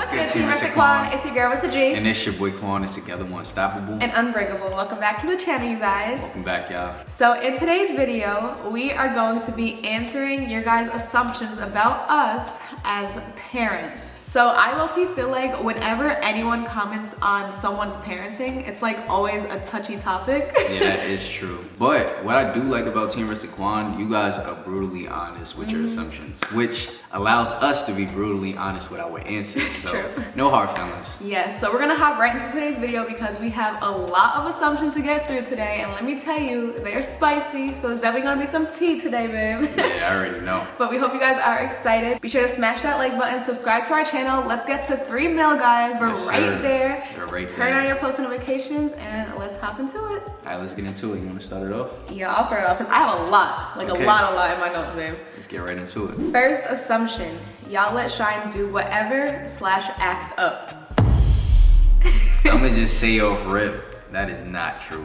What's good, Team Mr. Quan? It's your girl, Mr. G. And it's your boy Quan. It's together we're unstoppable and unbreakable. Welcome back to the channel, you guys. Welcome back, y'all. So in today's video, we are going to be answering your guys' assumptions about us as parents. So I low-key feel like whenever anyone comments on someone's parenting, it's like always a touchy topic. Yeah, that is true. But what I do like about Team Mr. Quan, you guys are brutally honest with your assumptions, which allows us to be brutally honest with our answers. So True. No hard feelings. Yes, so we're gonna hop right into today's video because we have a lot of assumptions to get through today, and let me tell you, they're spicy, so there's definitely gonna be some tea today, babe. Yeah, I already know. But we hope you guys are excited. Be sure to smash that like button, subscribe to our channel. Let's get to 3 mil, guys. We're right there. We're right there. Turn on your post notifications and let's hop into it. All right, let's get into it. You want to start it off? Yeah, I'll start it off because I have a lot, like Okay. a lot in my notes, babe. Let's get right into it. First assumption, y'all let Shine do whatever / act up. I'm gonna just say off rip, that is not true.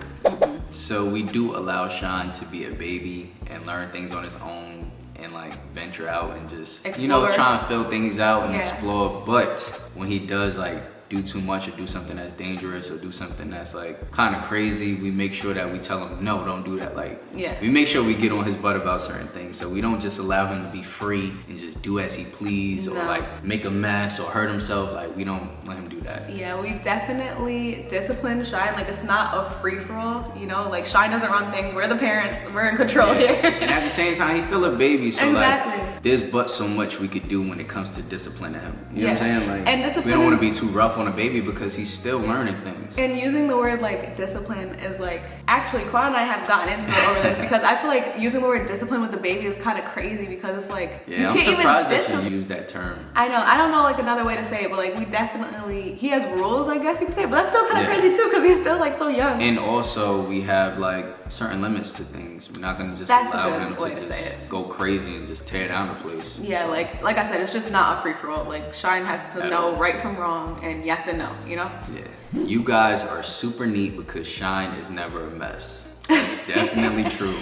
So we do allow Shine to be a baby and learn things on his own and like venture out and just, you know, Explore. try and fill things out and Yeah. explore. But when he does like do too much or do something that's dangerous or do something that's like kind of crazy, we make sure that we tell him, no, don't do that. Like, Yeah. we make sure we get on his butt about certain things. So we don't just allow him to be free and just do as he please or No. like make a mess or hurt himself. Like, we don't let him do that. Yeah, we definitely discipline Shine. Like, it's not a free-for-all, you know? Like, Shine doesn't run things. We're the parents. We're in control Yeah. here. And at the same time, he's still a baby, so Exactly. like, there's but so much we could do when it comes to disciplining him. You know what I'm Yeah. saying? Like, And we disciplining- don't want to be too rough on a baby because he's still learning things. And using the word like discipline is like, actually Quan and I have gotten into it over this because I feel like using the word discipline with the baby is kind of crazy because it's like, you Yeah, I'm can't surprised even that you use that term. I know, I don't know like another way to say it, but like we definitely, he has rules, I guess you could say, but that's still kind of Yeah. crazy too because he's still like so young. And also, we have like certain limits to things. We're not gonna just That's a allow good him way to to just say it. go crazy and just tear down the place. Yeah, like I said, it's just not a free-for-all. Like Shine has to At know all. right from wrong and yes and no, you know? Yeah. You guys are super neat because Shine is never a mess. It's definitely true.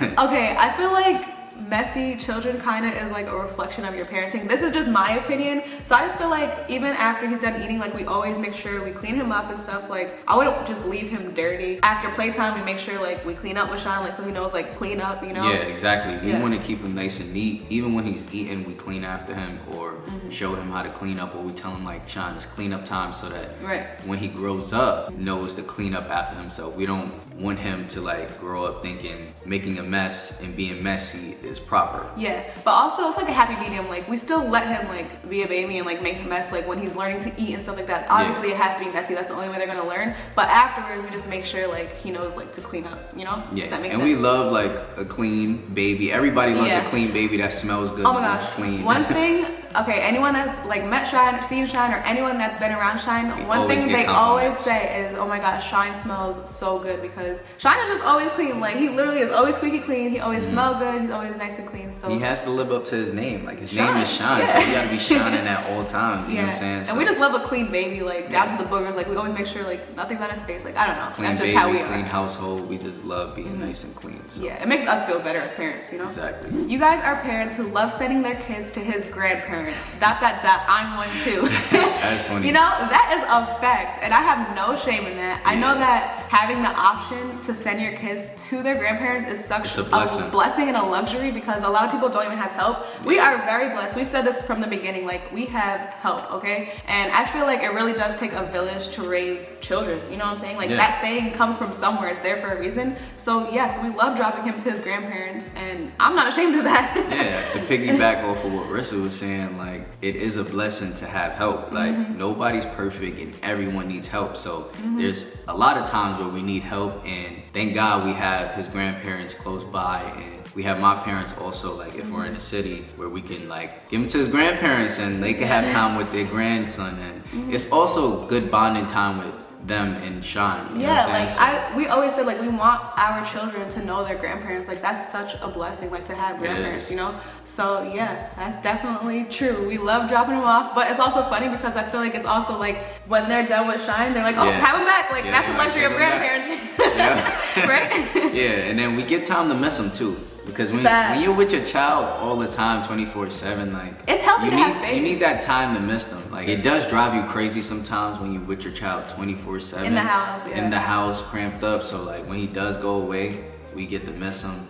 Okay, I feel like messy children kind of is like a reflection of your parenting. This is just my opinion. So I just feel like even after he's done eating, like we always make sure we clean him up and stuff. Like I wouldn't just leave him dirty. After playtime, we make sure like we clean up with Shine, like so he knows like clean up, you know? Yeah, exactly. We Yeah. want to keep him nice and neat. Even when he's eating, we clean after him or show him how to clean up, or we tell him like, Shine, it's clean up time, so that Right. when he grows up, knows to clean up after himself. We don't want him to like grow up thinking making a mess and being messy is proper. Yeah, but also it's like a happy medium. Like we still let him like be a baby and like make a mess like when he's learning to eat and stuff like that. Obviously it has to be messy. That's the only way they're gonna learn. But afterwards we just make sure like he knows like to clean up, you know? Yeah, If that makes and sense. we love like a clean baby. Everybody loves Yeah. a clean baby that smells good Oh my and gosh. looks clean. One thing, okay, anyone that's like met Shine or seen Shine or anyone that's been around Shine, We one always thing get they always compliments. say is, oh my gosh, Shine smells so good because Shine is just always clean. Like he literally is always squeaky clean. He always smells good. He's always nice and clean. So He has to live up to his name. Like his Shine, name is Shine, yeah. so he gotta be shining at all times. You know what I'm saying? And we just love a clean baby, like down to the boogers. Like we always make sure like nothing's on his face. Like I don't know. clean That's just baby, how we clean are. household. We just love being nice and clean. So. Yeah, it makes us feel better as parents, you know? Exactly. You guys are parents who love sending their kids to his grandparents. ... I'm one too. That's funny. You know, that is a fact. And I have no shame in that. I know that having the option to send your kids to their grandparents is such It's a blessing. blessing and a luxury because a lot of people don't even have help. We are very blessed. We've said this from the beginning, like we have help, okay? And I feel like it really does take a village to raise children. You know what I'm saying? Like Yeah. that saying comes from somewhere. It's there for a reason. So yes, we love dropping him to his grandparents and I'm not ashamed of that. Yeah, to piggyback off of what Rissa was saying, like it is a blessing to have help. Like nobody's perfect and everyone needs help. So there's a lot of times where we need help, and thank God we have his grandparents close by, and we have my parents also. Like if we're in a city where we can like give him to his grandparents and they can have time with their grandson, and it's also good bonding time with them and Shine. You know Yeah, what I'm like saying? we always said like we want our children to know their grandparents. Like that's such a blessing, like to have grandparents, is. you know? So yeah, that's definitely true. We love dropping them off, but it's also funny because I feel like it's also like when they're done with Shine, they're like, oh, Yeah. have them back. Like Yeah, that's the you're like, luxury of take 'em back. grandparents. Yeah. Right? Yeah, and then we get time to miss them too. Because when you're with your child all the time, 24/7, like it's healthy to have space. You need that time to miss them. Like it does drive you crazy sometimes when you're with your child 24/7 in the house. Yeah. In the house, cramped up. So like when he does go away, we get to miss him.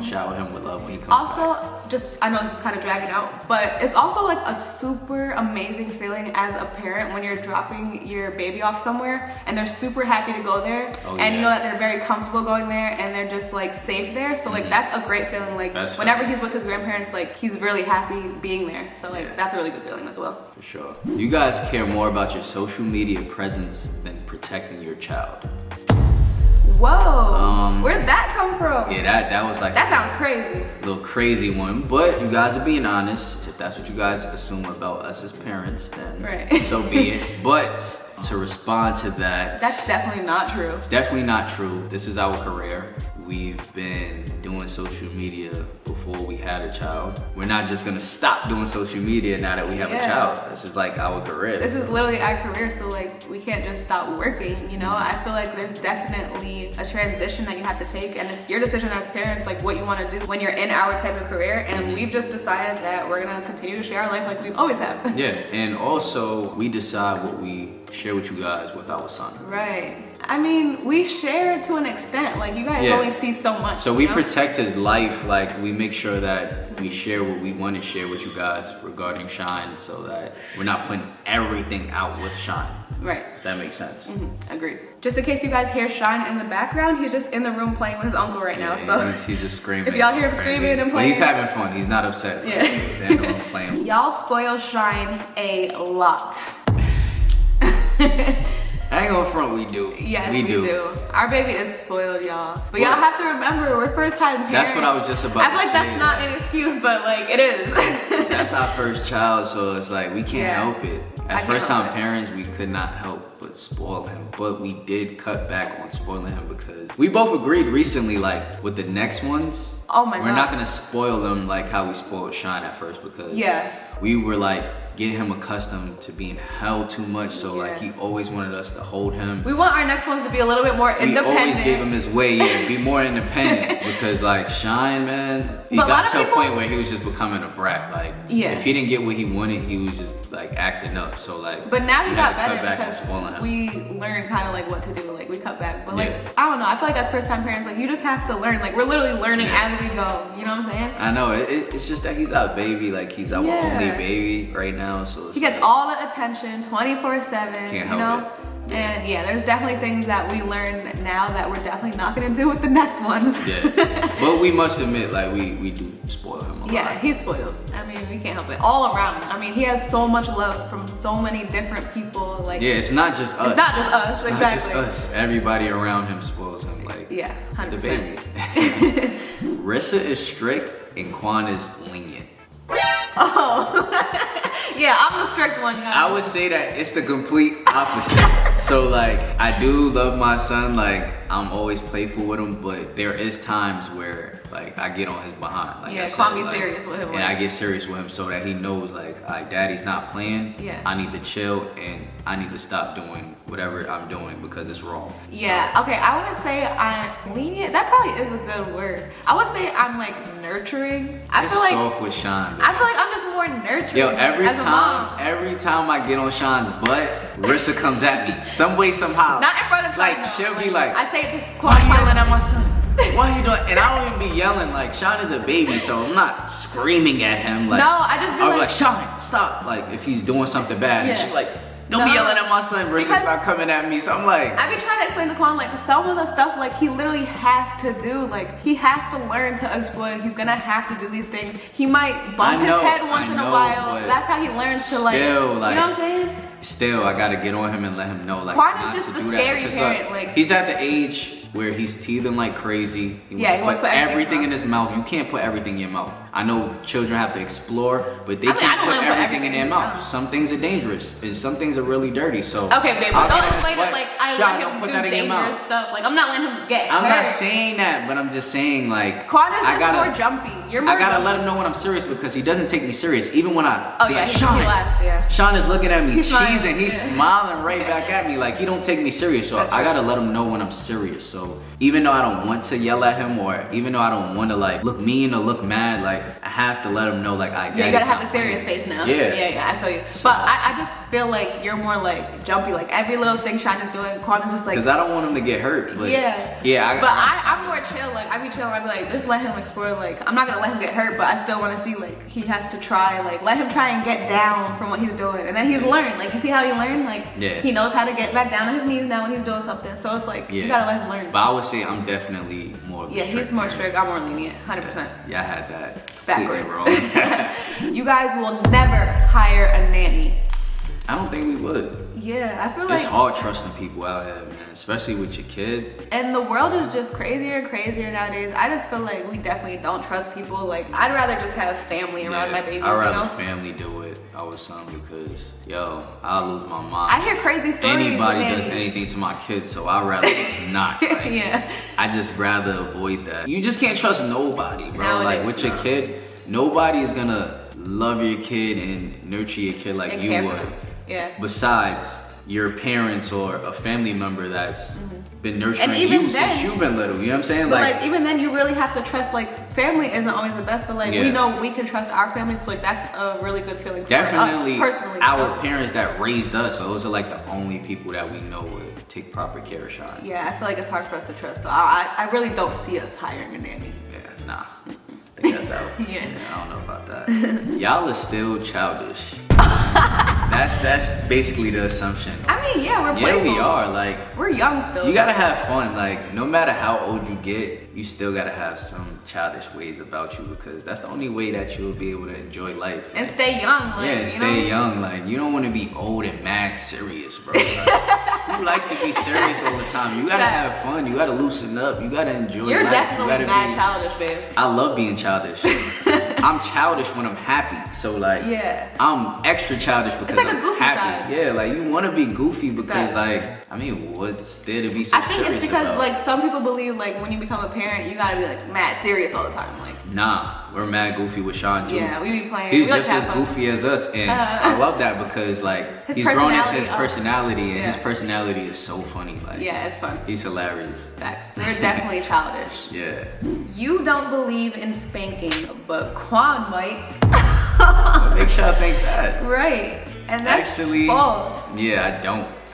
Shower him with love when he comes back. I know this is kind of dragging out, but it's also like a super amazing feeling as a parent when you're dropping your baby off somewhere and they're super happy to go there, and you know that they're very comfortable going there and they're just like safe there. So like that's a great feeling. Like whenever he's with his grandparents, like he's really happy being there. So like that's a really good feeling as well. For sure. You guys care more about your social media presence than protecting your child. Whoa, where'd that come from? Yeah, that was like that sounds crazy. A little crazy one, but you guys are being honest. If that's what you guys assume about us as parents, then so be it. But to respond to that, that's definitely not true. It's definitely not true. This is our career. We've been doing social media before we had a child. We're not just gonna stop doing social media now that we have a child. This is like our career. This is literally our career, so like we can't just stop working, you know? I feel like there's definitely a transition that you have to take, and it's your decision as parents, like what you wanna do when you're in our type of career, and we've just decided that we're gonna continue to share our life like we always have. Yeah, and also we decide what we share with you guys with our son. Right. I mean, we share to an extent. Like you guys only see so much. So we protect his life. Like we make sure that we share what we want to share with you guys regarding Shine, so that we're not putting everything out with Shine. Right. If that makes sense. Agreed. Just in case you guys hear Shine in the background, he's just in the room playing with his uncle right now. So he's just screaming. If y'all hear him screaming and playing, but he's having fun. He's not upset. They're playing. Y'all spoil Shine a lot. I ain't gonna front, we do. Yes, we do. Our baby is spoiled, y'all. But y'all have to remember, we're first time parents. That's what I was just about to say. I feel like that's not an excuse, but like it is. That's our first child, so it's like we can't help it. As first time parents, we could not help but spoil him. But we did cut back on spoiling him because we both agreed recently, like with the next ones, we're not gonna spoil them like how we spoiled Shine at first, because we were like getting him accustomed to being held too much, so like he always wanted us to hold him. We want our next ones to be a little bit more independent. We always gave him his way, be more independent, because like Shine, man, he got to a point where he was just becoming a brat. Like if he didn't get what he wanted, he was just like acting up. So like, but now he got better because we learned kind of like what to do. Like we cut back, but like I don't know. I feel like as first time parents, like you just have to learn. Like we're literally learning as we go. You know what I'm saying? I know. It's just that he's our baby. Like he's our only baby right now. So he gets all the attention 24/7. Can't help it. And there's definitely things that we learn now that we're definitely not gonna do with the next ones. But we must admit, like we do spoil him a lot. Yeah, he's spoiled. I mean, we can't help it. All around. I mean, he has so much love from so many different people. Like it's not just us. It's not just us. It's not just us. Everybody around him spoils him. Like 100%. The baby. Rissa is strict and Quan is lenient. Yeah, I'm the strict one, guys. I would say that it's the complete opposite. So like, I do love my son, like I'm always playful with him, but there is times where like I get on his behind. Like Quan be serious with him. And I get serious with him so that he knows like, daddy's not playing. I need to chill and I need to stop doing whatever I'm doing because it's wrong. Okay, I wouldn't say I'm lenient. That probably is a good word. I would say I'm like nurturing. I feel like soft with Shine. I feel like I'm just more nurturing. Yo, every time I get on Shine's butt, Rissa comes at me some way, somehow. Not in front of like she'll be like, I say it to Quan, why you yelling at my son? Why are you doing? And I don't even be yelling. Like Shine is a baby, so I'm not screaming at him. Like, no, I'll be like, Shine, stop. Like if he's doing something bad, and she's like, don't be yelling at my son. Rissa stop coming at me. So I'm like, I've been trying to explain to Quan like some of the stuff like he literally has to do. Like he has to learn to exploit. He's gonna have to do these things. He might bump his head once in a while. That's how he learns to like, you know what I'm saying? Still, I gotta get on him and let him know like Quan not is just to the do scary that. parent. Like he's at the age where he's teething like crazy. He wants to put everything in his mouth. You can't put everything in your mouth. I know children have to explore, but they can't put everything in their mouth. Some things are dangerous and some things are really dirty. So okay, baby, don't explain it like I let him put do that in your dangerous mouth. stuff. Like I'm not letting him get hurt. I'm not saying that, but I'm just saying like Quan is just more jumpy. You're more I gotta jumpy. let him know when I'm serious because he doesn't take me serious. Even when I he like, laughs, Sean is looking at me cheesing. He's smiling right back at me like he don't take me serious. So I gotta let him know when I'm serious. So So even though I don't want to yell at him, or even though I don't want to like look mean or look mad, like I have to let him know like I get it. Yeah, you gotta have the serious face now. Yeah, I feel you. So, but I just feel like you're more like jumpy, like every little thing Shine is doing, Quan is just like. Because I don't want him to get hurt. But yeah. But I'm more chill. Like I be chilling. I be like, just let him explore. Like I'm not gonna let him get hurt, but I still want to see like he has to try. Like let him try and get down from what he's doing, and then he's learned. Like you see how he learned. Like he knows how to get back down on his knees now when he's doing something. So it's like you gotta let him learn. But I would say I'm definitely more. He's more strict. I'm more lenient. 100%. Yeah, I had that backwards. Wrong. You guys will never hire a nanny. I don't think we would. Yeah, I feel like it's hard trusting people out here, man, especially with your kid. And the world is just crazier and crazier nowadays. I just feel like we definitely don't trust people. Like I'd rather just have family around my babies. I'd rather family do it. Our son, because I'll lose my mind. I hear crazy stories. Anybody does anything to my kids, so I'd rather not. Like, yeah. I just rather avoid that. You just can't trust nobody, bro. Nowadays, like with your kid, nobody is gonna love your kid and nurture your kid like you would. Yeah. Besides your parents or a family member that's been nurturing you since you've been little. You know what I'm saying? But like even then you really have to trust, like family isn't always the best, but like we know we can trust our families, so like that's a really good feeling for us personally. Our parents that raised us, those are like the only people that we know would take proper care of Shine. Yeah, I feel like it's hard for us to trust. So I really don't see us hiring a nanny. Yeah, nah. I think that's out. Yeah, I don't know about that. Y'all are still childish. That's basically the assumption. I mean, yeah, we're playful. Yeah, we are. Like we're young still. You gotta have fun. Like no matter how old you get, you still gotta have some childish ways about you, because that's the only way that you'll be able to enjoy life. And stay young. Like, yeah, stay young. Like you don't want to be old and mad serious, bro. Like, who likes to be serious all the time? You gotta have fun. You gotta loosen up. You gotta enjoy life. You're definitely mad childish, babe. I love being childish. I'm childish when I'm happy. So like, I'm extra childish because it's like I'm a goofy happy. Side. Yeah, like you want to be goofy because like, I mean, what's there to be so serious about? I think it's because like some people believe like when you become a parent, you gotta be like mad serious all the time. Like, nah, we're mad goofy with Sean too. Yeah, we be playing. He's just as goofy as us, and I love that because like he's grown into his personality, and his personality is so funny. Like, yeah, it's fun. He's hilarious. Facts. We're definitely childish. Yeah. You don't believe in spanking, but Quan might. What makes y'all think that? Right. And that's actually false. Yeah,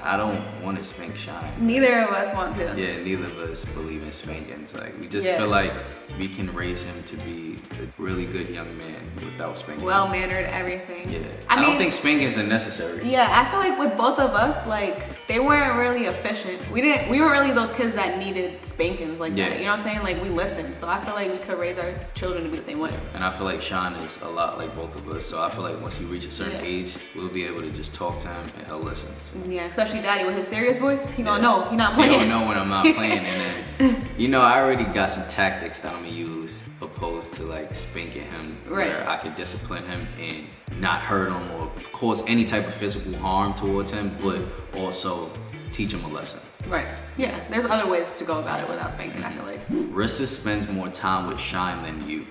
I don't want to spank Shine. Neither of us want to. Yeah, neither of us believe in spankings. Like we just feel like we can raise him to be a really good young man without spanking. Well mannered, everything. Yeah. I don't think spankings are necessary. Yeah, I feel like with both of us, like they weren't really efficient. We weren't really those kids that needed spankings like that. You know what I'm saying? Like we listened. So I feel like we could raise our children to be the same way. And I feel like Sean is a lot like both of us. So I feel like once he reaches a certain age, we'll be able to just talk to him and he'll listen. So. Yeah, especially Daddy with his serious voice. He gonna know he not playing. He don't know when I'm not playing. And then, I already got some tactics that I'm gonna use opposed to like spanking him, where I could discipline him and not hurt him or cause any type of physical harm towards him, but also teach him a lesson. Right. Yeah. There's other ways to go about it without spanking, I feel like. Rissa spends more time with Shine than you.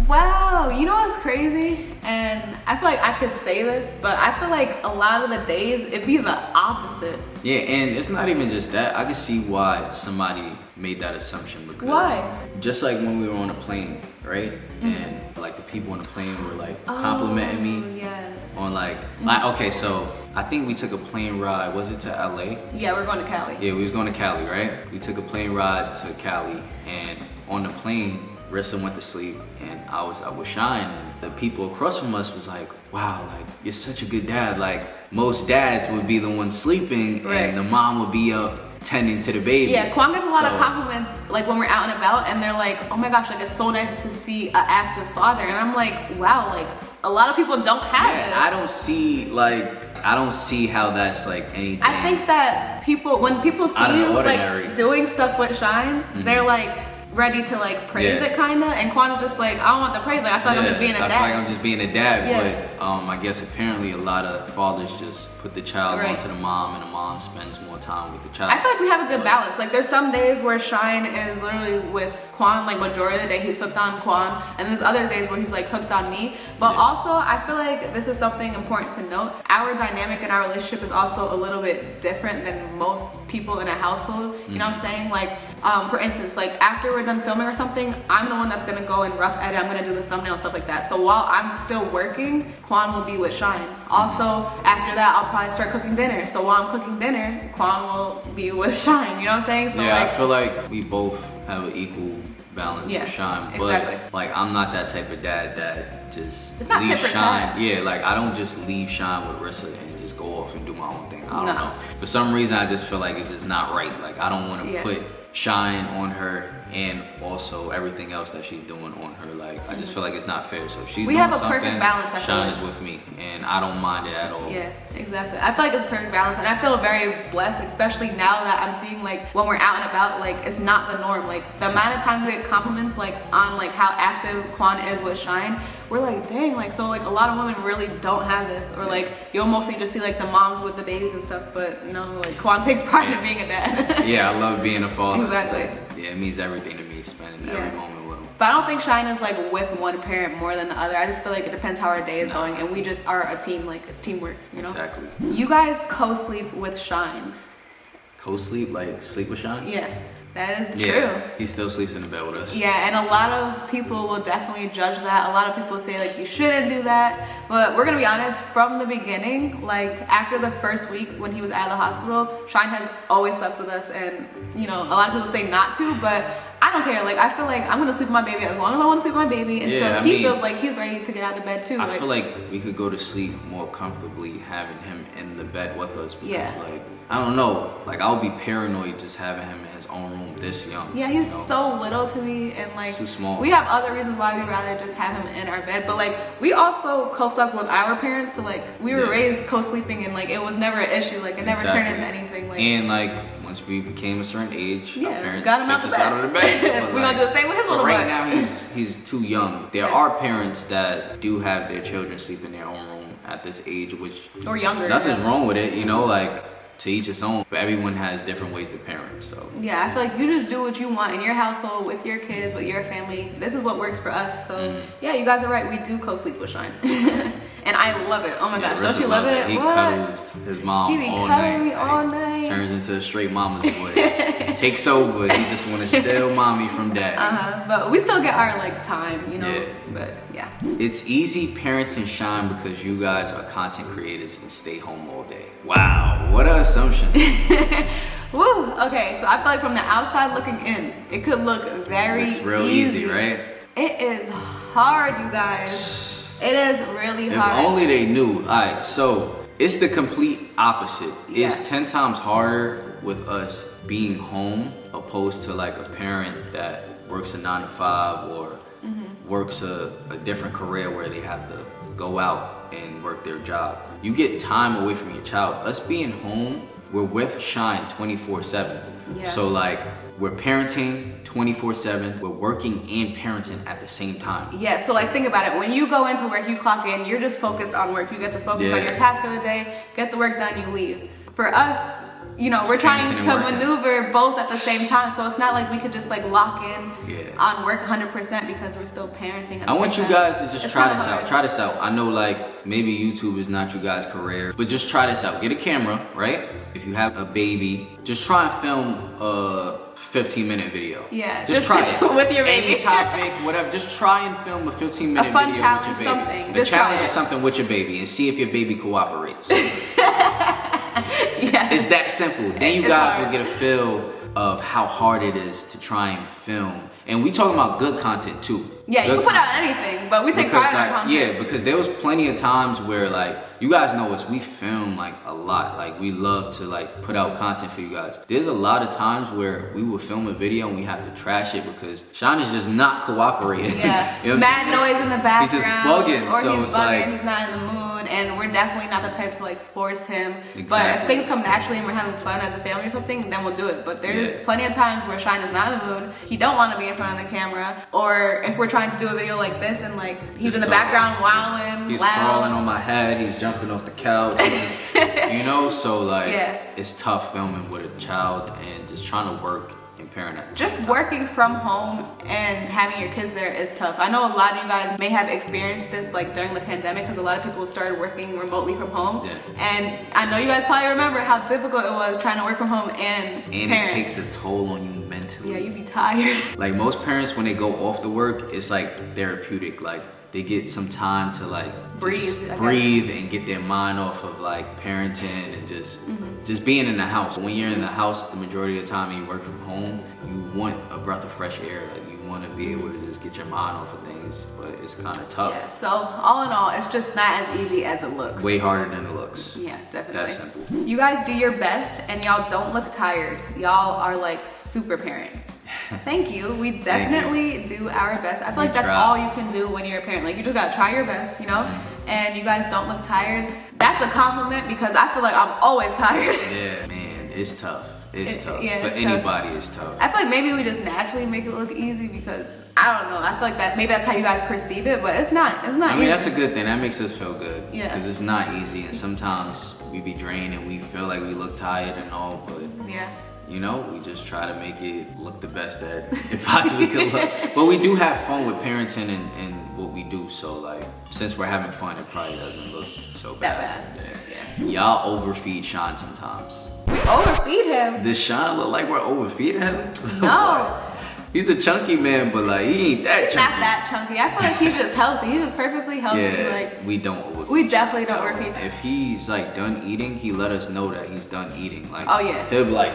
Wow, you know what's crazy? And I feel like I could say this, but I feel like a lot of the days it'd be the opposite. Yeah, and it's not even just that. I can see why somebody made that assumption, because just like when we were on a plane, right? And like the people on the plane were like complimenting me on like okay, so I think we took a plane ride. Was it to LA? Yeah, we're going to Cali. Yeah, we was going to Cali, right? We took a plane ride to Cali, and on the plane, Rissa went to sleep, and I was Shine, and the people across from us was like, wow, like you're such a good dad. Like most dads would be the ones sleeping, and the mom would be up tending to the baby. Yeah, Quan gets a lot of compliments like when we're out and about, and they're like, oh my gosh, like it's so nice to see an active father. And I'm like, wow, like a lot of people don't have it. I don't see how that's like anything. I think that when people see you like doing stuff with Shine, they're like ready to like praise it kinda, and Quan is just like, I don't want the praise, like I feel like I'm just being a dad. I feel like I'm just being a dad, but I guess apparently a lot of fathers just put the child onto the mom, and the mom spends more time with the child. I feel like we have a good balance. Like there's some days where Shine is literally with Quan, like majority of the day he's hooked on Quan, and there's other days where he's like hooked on me. But also I feel like this is something important to note. Our dynamic in our relationship is also a little bit different than most people in a household. You know what I'm saying? Like for instance, like after we're done filming or something, I'm the one that's gonna go and rough edit, I'm gonna do the thumbnail, stuff like that. So while I'm still working, Quan will be with Shine. Also, after that, I'll probably start cooking dinner. So while I'm cooking dinner, Quan will be with Shine, you know what I'm saying? So yeah, like, I feel like we both have an equal balance with Shine, exactly. but like I'm not that type of dad that just it's not leave tit for Shine. tat. Yeah, like I don't just leave Shine with Rissa and just go off and do my own thing. I don't know. For some reason, I just feel like it's just not right. Like I don't want to put Shine on her and also everything else that she's doing on her. Like I just feel like it's not fair. So if she's doing have a something, perfect balance, Shine is with me, and I don't mind it at all. Yeah, exactly. I feel like it's a perfect balance, and I feel very blessed, especially now that I'm seeing like when we're out and about, like it's not the norm. Like the amount of times we get compliments like on like how active Quan is with Shine, we're like, dang, like so like a lot of women really don't have this, or like you'll mostly just see like the moms with the babies and stuff, but no, like Quan takes pride in being a dad. Yeah, I love being a father. Exactly. So, yeah, it means everything to me, spending every moment with him. But I don't think Shine is like with one parent more than the other. I just feel like it depends how our day is going, and we just are a team. Like it's teamwork, you know. Exactly. You guys co-sleep with Shine. Co-sleep, like sleep with Shine? Yeah. That is true. Yeah, he still sleeps in the bed with us. Yeah, and a lot of people will definitely judge that. A lot of people say like you shouldn't do that. But we're gonna be honest, from the beginning, like after the first week when he was out of the hospital, Shine has always slept with us, and you know, a lot of people say not to, but I don't care. Like I feel like I'm gonna sleep with my baby as long as I want to sleep with my baby until he feels like he's ready to get out of bed too. I feel like we could go to sleep more comfortably having him in the bed with us because like I don't know, like I'll be paranoid just having him in his own room this young. Yeah, he's so little to me, and like too small. We have other reasons why we'd rather just have him in our bed, but like we also co-slept with our parents, so like we were raised co-sleeping, and like it was never an issue, like it never turned into anything. Like, and like once we became a certain age, our parents got him kicked us out of the bed. We're gonna do the same with his little right boy. now he's too young. There are parents that do have their children sleep in their own room at this age, which or younger. Nothing's wrong with it, you know, like to each his own, but everyone has different ways to parent. So yeah, I feel like you just do what you want in your household with your kids, with your family. This is what works for us. So yeah, you guys are right, we do co-sleep with Shine. And I love it. Oh my gosh, don't you love it? He cuddles his mom he be all cuddling night. me all night. Turns into a straight mama's boy. Takes over. He just want to steal mommy from daddy. But we still get our like time, you know. Yeah. But yeah. It's easy parenting Shine because you guys are content creators and stay home all day. Wow, what an assumption. Woo. Okay, so I feel like from the outside looking in, it could look very It's real easy, right? It is hard, you guys. It is really hard. If only they knew. Alright, so it's the complete opposite. Yeah. It's 10 times harder with us being home opposed to like a parent that works a 9 to 5 or works a different career where they have to go out and work their job. You get time away from your child. Us being home, we're with Shine 24/7. Yeah. So like we're parenting 24/7, we're working and parenting at the same time. Yeah, so like think about it. When you go into work, you clock in, you're just focused on work. You get to focus on your task for the day, get the work done, you leave. For us, you know, we're trying to maneuver both at the same time. So it's not like we could just like lock in on work 100% because we're still parenting. I want you guys to just try this out. Try this out. I know like maybe YouTube is not you guys' career, but just try this out. Get a camera, right? If you have a baby, just try and film a 15-minute video. Yeah. Just try it. With your baby. Any topic, whatever. Just try and film a 15-minute video with your baby. Something. A challenge or something with your baby and see if your baby cooperates. Yeah. It's that simple. Then you guys will get a feel of how hard it is to try and film. And we talking about good content too. Yeah, you can put out anything, but we take pride in our content. Yeah, because there was plenty of times where like, you guys know us, we film like a lot. Like we love to like put out content for you guys. There's a lot of times where we will film a video and we have to trash it because Shine is just not cooperating. Yeah, you know mad noise in the background. He's just bugging, or so he's it's bugging, like, he's not in the mood, and we're definitely not the type to like force him. Exactly. But if things come naturally and we're having fun as a family or something, then we'll do it. But there's plenty of times where Shine is not in the mood, he don't want to be in front of the camera, or if we're trying to do a video like this and like he's just in the background wowing, he's loud. crawling on my head, he's jumping off the couch, he's just, you know, so like it's tough filming with a child and just trying to work and parent at the Just same time. working from home and having your kids there is tough. I know a lot of you guys may have experienced this like during the pandemic because a lot of people started working remotely from home. Yeah. And I know you guys probably remember how difficult it was trying to work from home and parent. It takes a toll on you mentally. Yeah, you be tired. Like most parents, when they go off to work, it's like therapeutic. Like they get some time to like breathe and get their mind off of like parenting and just being in the house. When you're in the house the majority of the time and you work from home, you want a breath of fresh air. Like you want to be able to just get your mind off of things, but it's kind of tough. Yeah, so all in all, it's just not as easy as it looks. Way harder than it looks. Yeah, definitely. That's simple. You guys do your best and y'all don't look tired. Y'all are like super parents. Thank you. We definitely do our best. I feel like that's all you can do when you're a parent. Like you just gotta try your best, you know? And you guys don't look tired. That's a compliment because I feel like I'm always tired. Yeah, man, it's tough. It's tough. Yeah, For it's anybody, it's tough. I feel like maybe we just naturally make it look easy because I don't know. I feel like that maybe that's how you guys perceive it, but it's not. It's not. I mean, that's a good thing. That makes us feel good. Yeah. Because it's not easy, and sometimes we be drained and we feel like we look tired and all, but Yeah. you know, we just try to make it look the best that it possibly could look. But we do have fun with parenting and what we do. So like, since we're having fun, it probably doesn't look so bad. That bad. Yeah. Y'all overfeed Sean sometimes. We overfeed him. Does Sean look like we're overfeeding him? No. He's a chunky man, but like he ain't that He's chunky. not that chunky. I feel like he's just healthy. He's just perfectly healthy. Yeah, Like we don't overfeed. we definitely don't overfeed him. If he's like done eating, he let us know that he's done eating. Like, Oh, yeah. he'll be like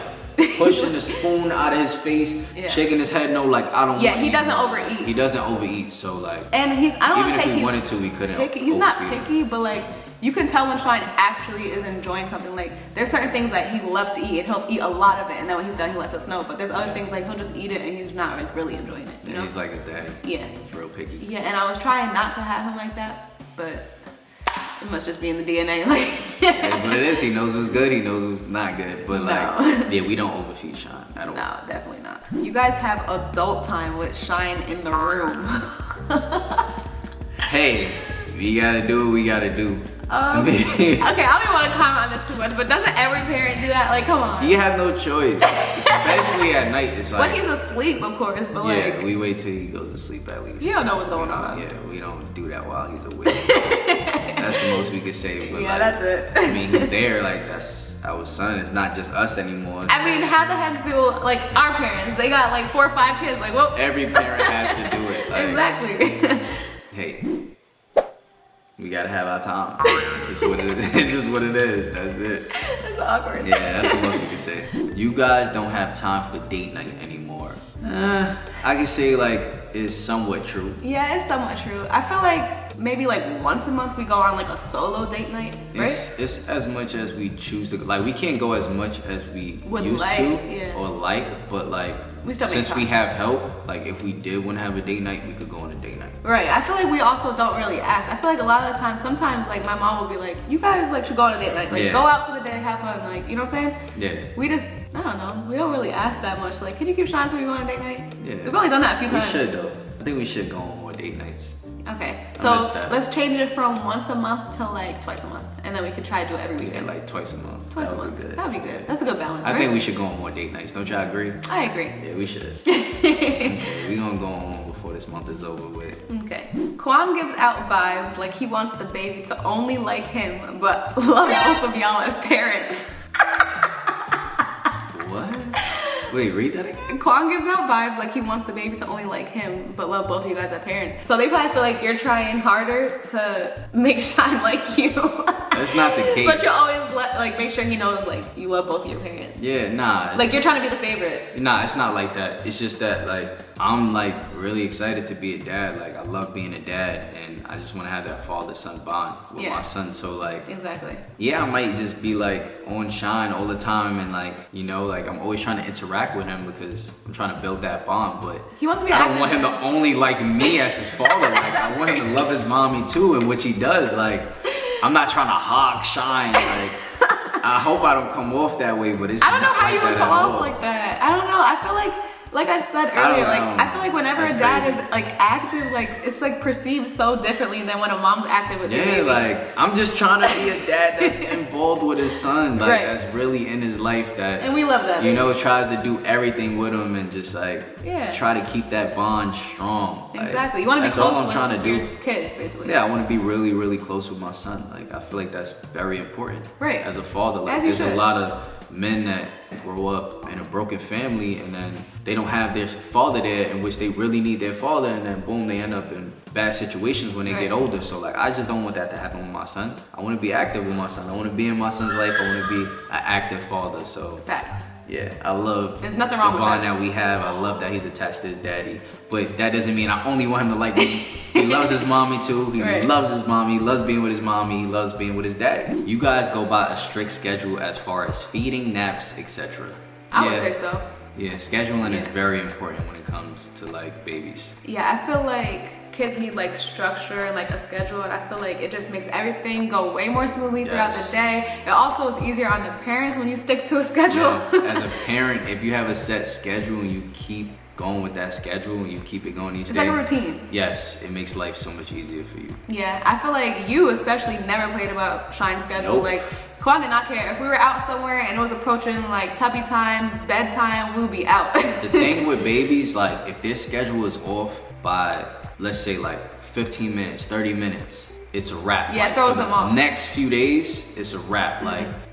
pushing the spoon out of his face, Yeah. shaking his head no, like I don't. Yeah, want he to doesn't eat. overeat. He doesn't overeat, so like. And I don't even want to if say we he's wanted to, we couldn't. picky. He's not overfeed him. picky, but like you can tell when Sean actually is enjoying something. Like there's certain things that he loves to eat and he'll eat a lot of it, and then when he's done, he lets us know. But there's other things like he'll just eat it and he's not like, really enjoying it. You know? He's like his daddy. Yeah. He's real picky. Yeah, and I was trying not to have him like that, but it must just be in the DNA. Like That's what it is. He knows what's good. He knows what's not good. But like, No. yeah, we don't overfeed Sean at all. No, definitely not. You guys have adult time with Shine in the room. Hey, we gotta do what we gotta do. Okay, I don't even want to comment on this too much, but doesn't every parent do that? Like, come on. You have no choice, especially at night. It's like When he's asleep, of course, but yeah, like, we wait till he goes to sleep at least. you don't know what's going on. Yeah, we don't do that while he's awake. That's the most we could say. But Yeah, like, that's it. I mean, he's there. Like that's our son. It's not just us anymore. I mean, how the heck do like our parents? They got like 4 or 5 kids. Like, whoop. Every parent has to do it. Like, Exactly. Hey, we gotta have our time. It's what it is. It's just what it is. That's it. That's awkward. Yeah, that's the most we can say. You guys don't have time for date night anymore. I can say like it's somewhat true. Yeah, it's somewhat true. I feel like maybe like once a month we go on like a solo date night, right? It's as much as we choose to. Like we can't go as much as we Would used like, to yeah. or like, but like We still make since we time. have help, like if we did want to have a date night, we could go on a date night. Right. I feel like we also don't really ask. I feel like a lot of the time, sometimes like my mom will be like, "You guys like should go on a date, like Yeah. go out for the day, have fun, like you know what I'm saying?" Yeah. We just, I don't know, we don't really ask that much. Like, can you keep Sean so we go on a date night? Yeah. We've only done that a few We times. should though. I think we should go on more date nights. Okay, I so miss that. let's change it from once a month to like twice a month, and then we could try to do it every Yeah, weekend. like twice a month. Twice that a would month. be good. That'd be good. That's a good balance. I right? think we should go on more date nights. Don't y'all agree? I agree. Yeah, we should. Okay, we gonna go on one before this month is over with. Okay. Quan gives out vibes like he wants the baby to only like him, but love both of y'all as parents. What? Wait, read that again. Quan gives out vibes like he wants the baby to only like him, but love both of you guys as parents. So they probably feel like you're trying harder to make Shine like you. That's not the case. But you always like make sure he knows like you love both of your parents. Yeah, nah. Like you're trying to be the favorite. Nah, it's not like that. It's just that like I'm like really excited to be a dad. Like I love being a dad, and I just want to have that father-son bond with Yeah. my son. So like, Exactly. yeah, I might just be like on Shine all the time, and like you know, like I'm always trying to interact with him because I'm trying to build that bond. But He wants to be I don't active want him to dad. only like me as his father. Like I want him to love his mommy too, and which he does. Like I'm not trying to hog Shine. Like I hope I don't come off that way, but it's I don't know not how like you would that come at off all. like that. I don't know. I feel like Like I said earlier, I feel like whenever a dad is like active, like it's like perceived so differently than when a mom's active with their baby. Like I'm just trying to be a dad that's involved with his son, like that's really in his life, that, and we love that, you know, tries to do everything with him and just like try to keep that bond strong. Exactly. You want to be close with your kids, basically. Yeah, I want to be really, really close with my son. Like I feel like that's very important. Right. As a father, like there's a lot of men that grow up in a broken family and then they don't have their father there, in which they really need their father, and then boom, they end up in bad situations when they get older. So like I just don't want that to happen with my son. I want to be active with my son. I want to be in my son's life. I want to be an active father. So facts. Yeah, I love There's nothing wrong the with bond that we have. I love that he's attached to his daddy. But that doesn't mean I only want him to like me. He loves his mommy too. He loves his mommy. He loves being with his mommy. He loves being with his daddy. You guys go by a strict schedule as far as feeding, naps, etc. I would say so. Yeah, scheduling is very important when it comes to like babies. Yeah, I feel like kids need like structure and like a schedule, and I feel like it just makes everything go way more smoothly throughout the day. It also is easier on the parents when you stick to a schedule. Yes. As a parent, if you have a set schedule and you keep going with that schedule and you keep it going each day. It's like a routine. Yes, it makes life so much easier for you. Yeah, I feel like you especially never played about Shine's schedule. Nope. Like, Quan did not care. If we were out somewhere and it was approaching like tubby time, bedtime, we would be out. The thing with babies, like if their schedule is off by, let's say like 15 minutes, 30 minutes, it's a wrap. Yeah, like, it throws them off. Next few days, it's a wrap.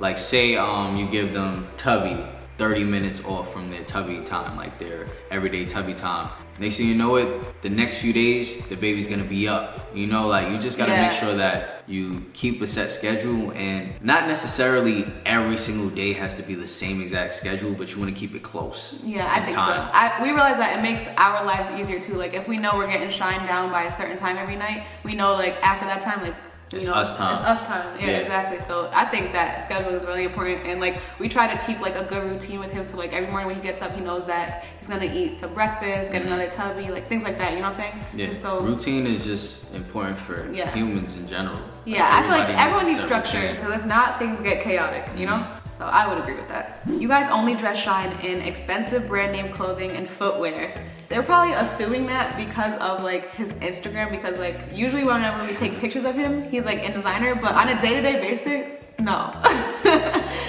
Like say you give them tubby 30 minutes off from their tubby time, like their everyday tubby time. Next thing you know it, the next few days, the baby's gonna be up. You know, like you just gotta make sure that you keep a set schedule, and not necessarily every single day has to be the same exact schedule, but you wanna keep it close. Yeah, I think so. We realize that it makes our lives easier too. Like if we know we're getting shined down by a certain time every night, we know like after that time, like it's us time. It's us time. Yeah, exactly. So I think that schedule is really important, and like we try to keep like a good routine with him. So like every morning when he gets up, he knows that he's gonna eat some breakfast, get another tubby, like things like that. You know what I'm saying? Yeah. So routine is just important for humans in general. Yeah, I feel like everyone needs structure, because if not, things get chaotic. You know? So I would agree with that. You guys only dress Shine in expensive brand name clothing and footwear. They're probably assuming that because of like his Instagram, because like usually whenever we take pictures of him, he's like in designer, but on a day-to-day basis, no.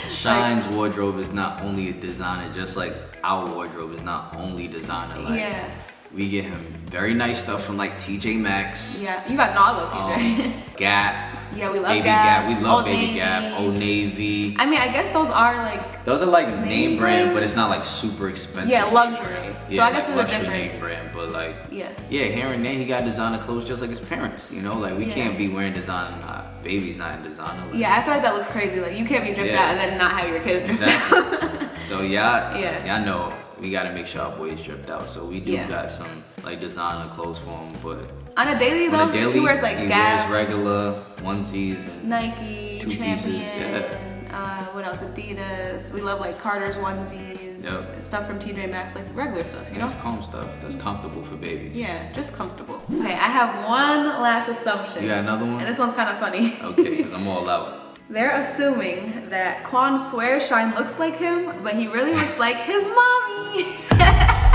Shine's wardrobe is not only a designer, just like our wardrobe is not only designer. Like, we get him very nice stuff from like TJ Maxx. Yeah, you guys know I love TJ. Gap. Yeah, we love Baby Gap. We love Baby Gap. Old Navy. I mean, I guess those are like... Those are like name brand, but it's not like super expensive. Yeah, luxury. Yeah, so I guess like there's a luxury difference. name brand, but like... Yeah, here and there he got designer clothes just like his parents, you know? Like we can't be wearing designer, baby's not in designer. Like, yeah, I feel like that looks crazy. Like you can't be dripped out and then not have your kids dripped out. So y'all know we gotta make sure our boys dripped out. So we do got some like designer clothes for him, but on a daily though, he wears like Gap, wears regular onesies and Nike, two Champion, pieces, what else? Adidas. We love like Carter's onesies, stuff from TJ Maxx, like regular stuff, you know? It's calm stuff that's comfortable for babies. Yeah, just comfortable. Okay, I have one last assumption. You got another one? And this one's kind of funny. Okay, because I'm all out. They're assuming that Quan swears Shine looks like him, but he really looks like his mommy.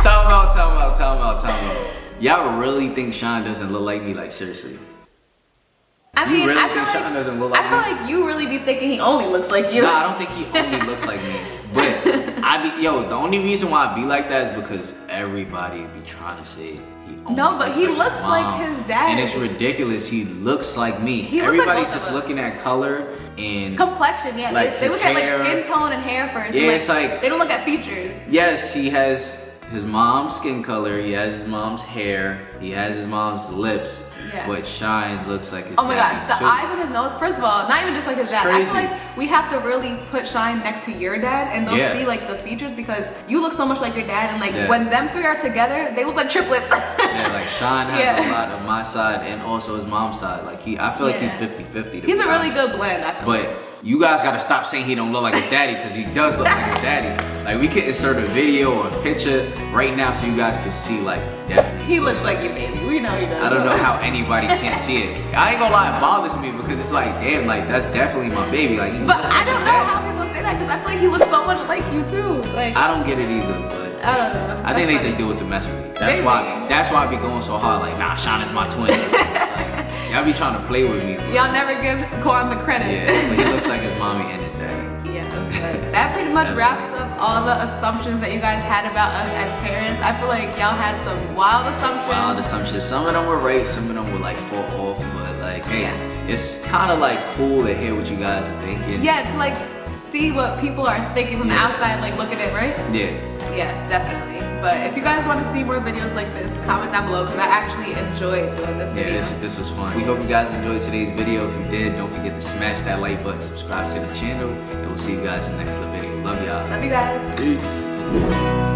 Time out. Y'all really think Shine doesn't look like me? Like seriously? I mean, you really I feel think like, Shine doesn't look like me? I feel like you really be thinking he only looks like you. No, I don't think he only looks like me. But the only reason why I be like that is because everybody be trying to say he only looks he like looks his like mom. his dad. And it's ridiculous. He looks like me. Everybody's just looking at color and complexion. Yeah, like they look at hair. like skin tone and hair first. Yeah, like, it's like they don't look at features. Yes, he has his mom's skin color, he has his mom's hair, he has his mom's lips, but Shine looks like his oh my daddy gosh, the too. eyes on his nose, first of all, not even just like his dad. Crazy. I feel like we have to really put Shine next to your dad and they'll see like the features, because you look so much like your dad, and like when them three are together, they look like triplets. Yeah, like Shine has a lot of my side and also his mom's side. Like I feel like he's 50-50. He's a really good blend, I feel like. You guys gotta stop saying he don't look like his daddy, because he does look like his daddy. Like we can insert a video or a picture right now so you guys can see like definitely. He looks like your baby. We know he does. I don't know how anybody can't see it. I ain't gonna lie, it bothers me because it's like, damn, like that's definitely my baby. Like, but I don't know how people say that, because I feel like he looks so much like you too. Like I don't get it either, but I don't know. I think they just do it to mess with me. That's why I be going so hard. Like, nah, Shauna's my twin. It's like, y'all be trying to play with me. Y'all never give Quan the credit. Yeah, but he looks like his mommy and his daddy. Yeah, but that pretty much wraps up all the assumptions that you guys had about us as parents. I feel like y'all had some wild assumptions. Some of them were right, some of them were like fall off, but like, hey, it's kind of like cool to hear what you guys are thinking. Yeah, to like see what people are thinking from the outside, like look at it, right? Yeah, definitely. But if you guys want to see more videos like this, comment down below because I actually enjoyed doing this video. Yeah, this was fun. We hope you guys enjoyed today's video. If you did, don't forget to smash that like button, subscribe to the channel, and we'll see you guys in the next video. Love y'all. Love you guys. Peace.